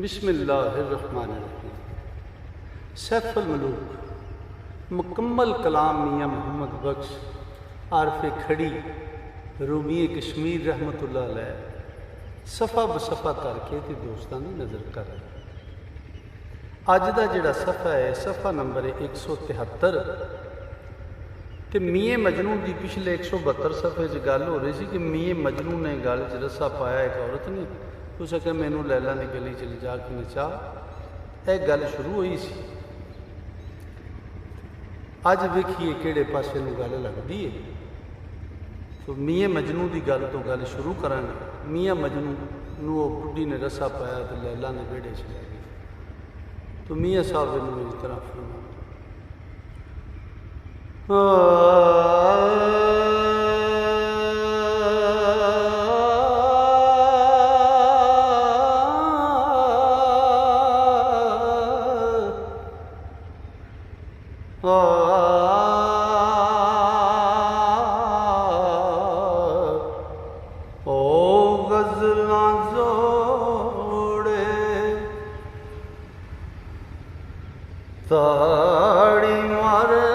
बिस्मिल्लाहिर्रहमानिर्रहीम। सैफुल मलूक मुकम्मल कलाम मियाँ मोहम्मद बख्श आरफ़े खड़ी रूमी कश्मीर रहमतुल्लाह अलैह सफ़ा बसफ़ा करके ते दोस्तां दी नज़र कर। अज दा जिहड़ा सफ़ा है सफ़ा नंबर 173 ते मियाँ मजनू की पिछले 172 सफ़े च गल हो रही सी कि मियाँ मजनू ने गल च रस्सा पाया एक औरत ने, उस आख्या मैनू लैला की गली च जा के नचा। यह गल शुरू हुई सी। अज वेखिए किहड़े पासे नूं गल लगदी है। तो मियाँ मजनू की गल तो गल शुरू करांगे। मियाँ मजनू नूं ओह बुढ़ी ने रस्सा पाया तो लैला ने वेड़े च लै गई। तो मियाँ साहब इनूं इस तरह फरमाया, ताड़ी मारे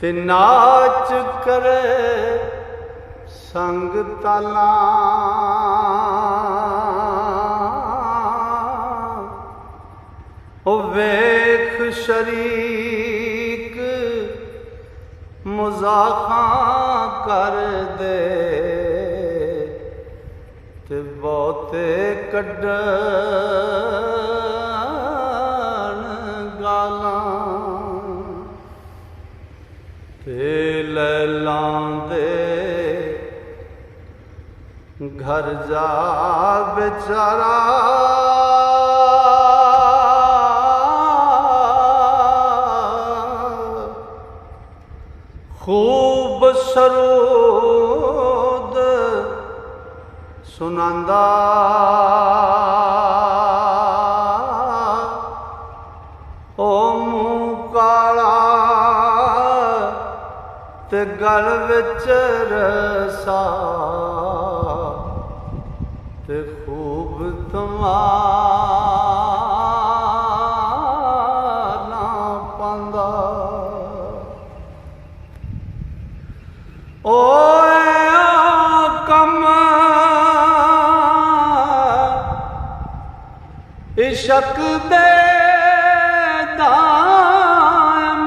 ते नाच करे संग ताला, ओ वेख शरीक मुज़ाखा कर दे ते बहुते कड्डण गालां ते लैलां दे घर जा बेचारा खूब सरूद सुनांदा, ओ मूँह काला ते गल विच रसा ते खूब तमाला पांदा। ओए कम इशक दे दाम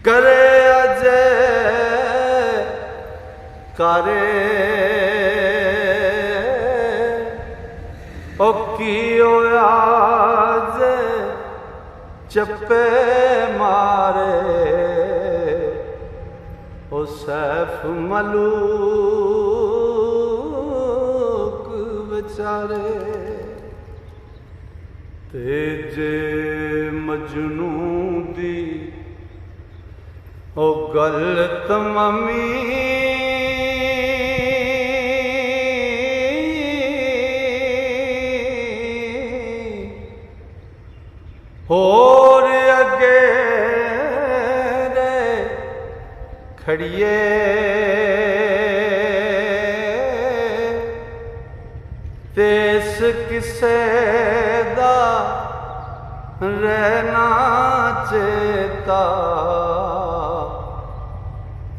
करे अजे करे ओ की होया जे चप्पे मारे ओ सैफ मलूक बेचारे तेजे मजनू दी ओ गल तमामी होर अगे रे खड़िए तेस किसे दा रहना चेता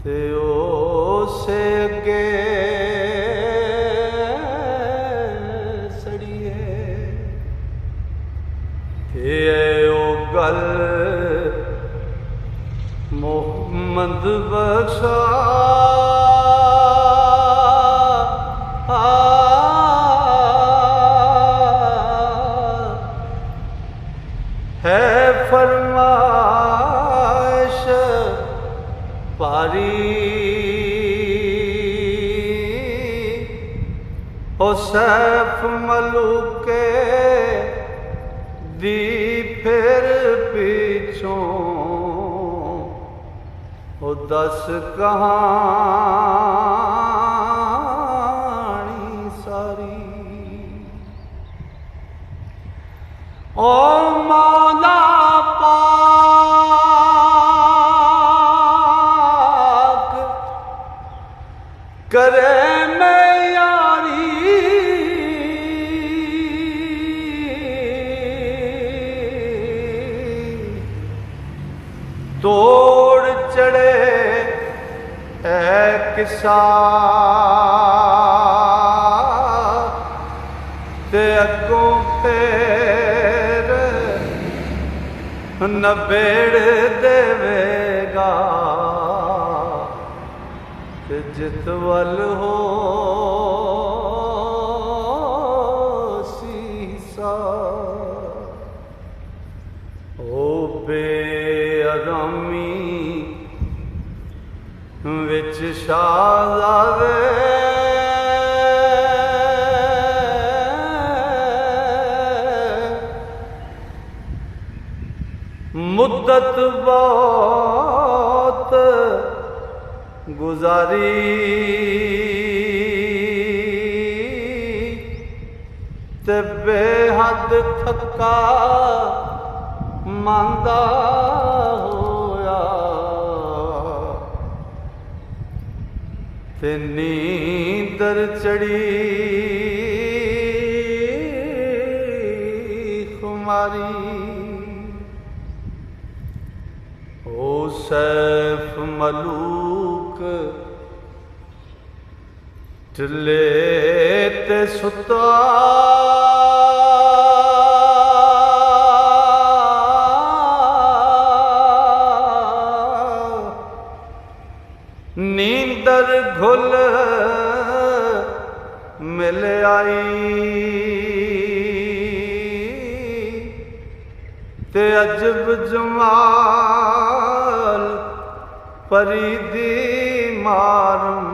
ते उसे अगे सड़िए ते गल मोहम्मद बख्शा है फरमाइश पारी, ओ सैफ मलूके दी फिर पिछों ओ दस कहानी सारी। ओ मौला पाक करे मैं यारी तोड़ चढ़े है किसा ते अगों फेर नबेड़ देवेगा ते जित वल हो सीसा ओ बेअरामी विच शाहज़ादे मुद्दत बहुत गुजारी ते बेहद थका मांदा होया ते नींदर चढ़ी खुमारी ओ सैफ मलूक ढिले ते सुता नींदर घुल मिल आई ते अजब जमाल परीदी मारम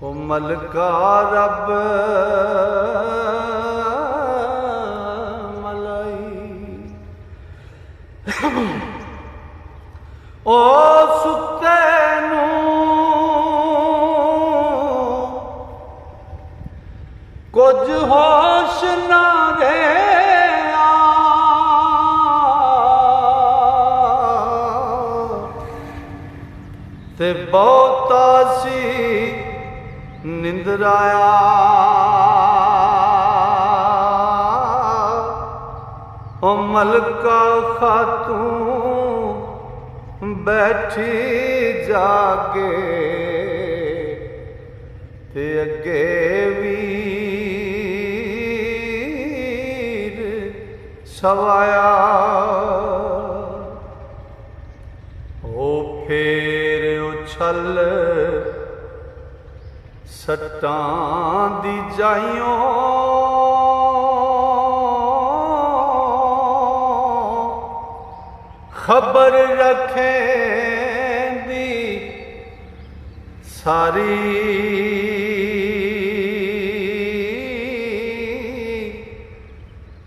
ओ मलका रब मलाई ओ सुते कुछ होश ना रहा ते बहुता सी निंदराया ओ मलका खातून बैठी जागे ते अगे वीर सवाया ओ फेर उछल सट्टां दी जाइयों खबर रखें दी सारी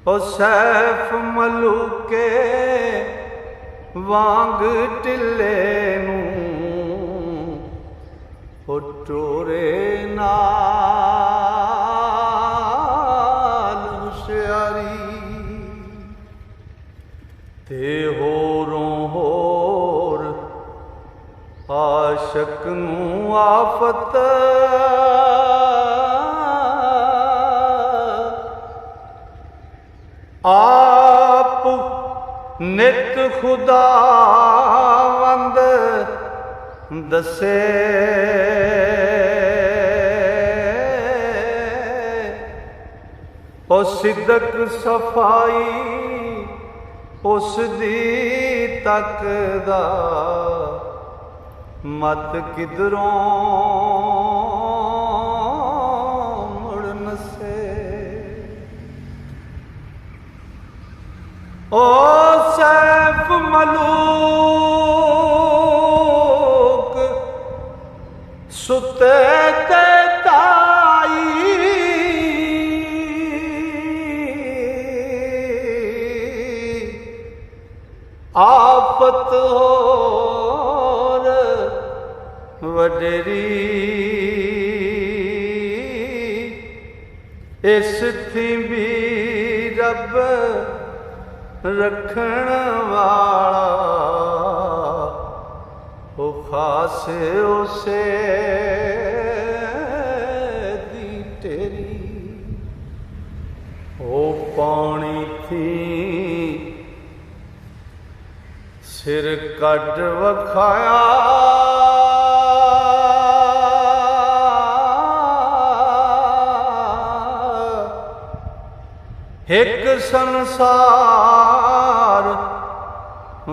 ओ सैफ मलूके वांग टिले ओ टोरे नाल हुशियारी ते होरों होर आशक नूं आफत आप नित खुदावंद दसे ओ सिदक सफाई उस दी तकदा मत किधरों मुड़ नसे ओ सैफ मलूक सुते ते आफत होर वडेरी इस थी भी रब रखण वाला ओ खास उसे दी तेरी ओ पानी थी सिर कट वखाया एक संसार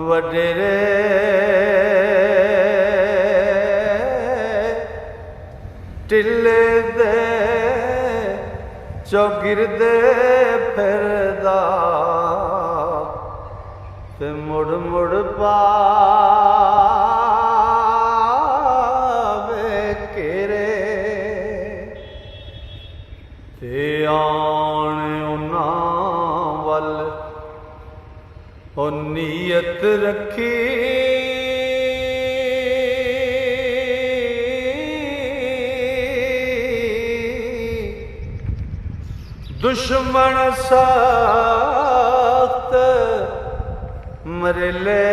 वडेरे टिले दे चौगिरदे फिरदा ते मुड़ मुड़ पावे केरे ते आण उन्हां वल ओ नीयत रखी दुश्मन सख्त मरले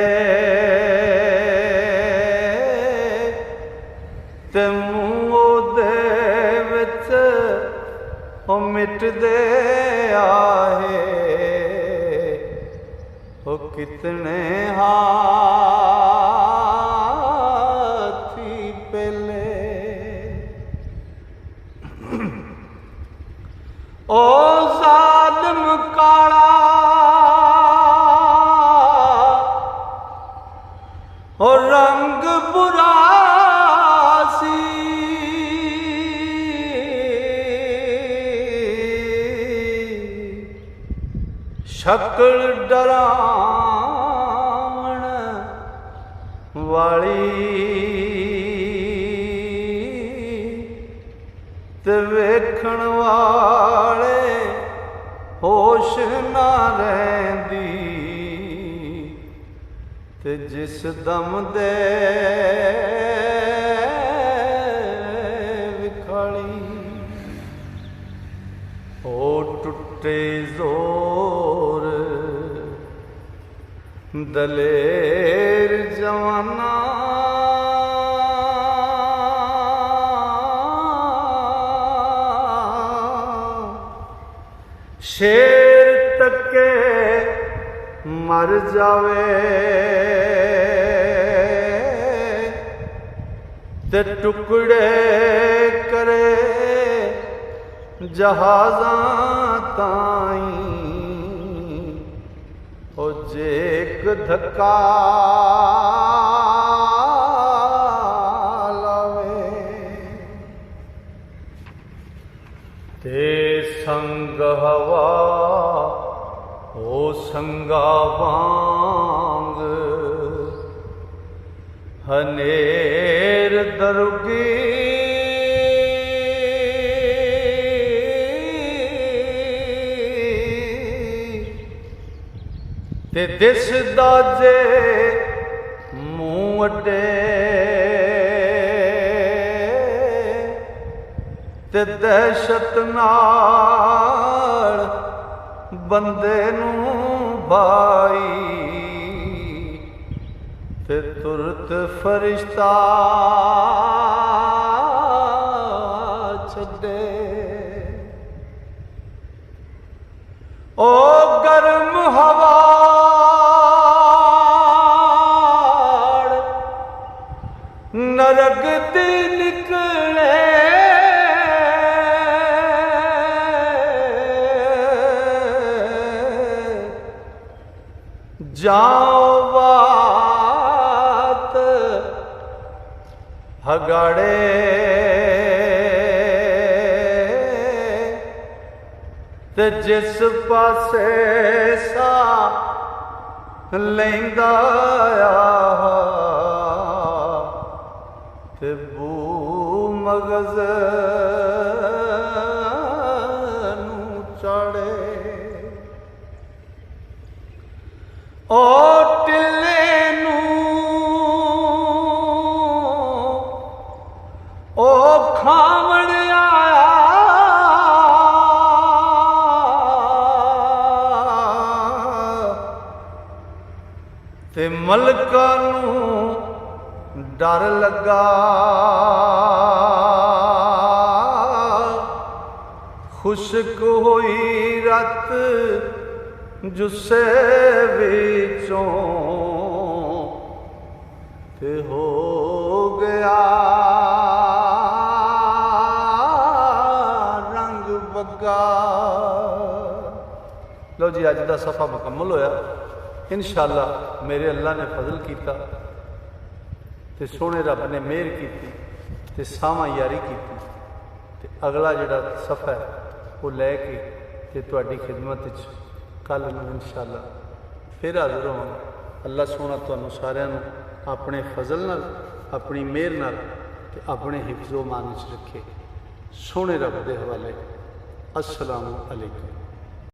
ते मूंह दे विच ओ मिटदे आहे ओ कितने हाथी पहले ओ ज़ालिम काला ओ रंग बुरा सी शक्ल डरावण वाली ते वेखण वाले होश ना रहिंदी ते जिस दम दे विखाली ओ टुटे जोर दलेर जवाना शेर तके मर जावे ते टुकड़े करे जहाज़ां ताईं ओ जे एक धक्का लावे ते संग हवा ओ संगा वांग हनेर दरुगी ते दिसदा जे मूंह अड्डे ते दहशत नाल बंदे नूं भाई ते तुरत फरिश्ता छड्डे ओ गर्म हवा नरक दी निकले जाओ बात हगाड़े ते जिस पासे सा लैंदा आ ते बू मगज़ नूं चाड़े ओ टिल्ले नूं ओ खावण आया ते मलका नूं डर लगा, खुशक होई रत जुस्से विचों ते हो गया रंग बग्गा। लो जी अज का सफ़ा मुकम्मल होया। इंशाअल्लाह मेरे अल्लाह ने फजल किया ते सोने रब ने मेहर की ते सावा यारी की ते अगला जिहड़ा सफ़ा है वो लैके ते तुहाडी खिदमत च कल इंशाअल्लाह फिर हाज़र होवांगा। अल्लाह सोना तुहानूं सारिआं नूं अपने फजल नाल अपनी मेहर नाल ते अपने हिफ्ज़ो मान च रखे। सोने रब दे हवाले। अस्सलामु अलैकुम।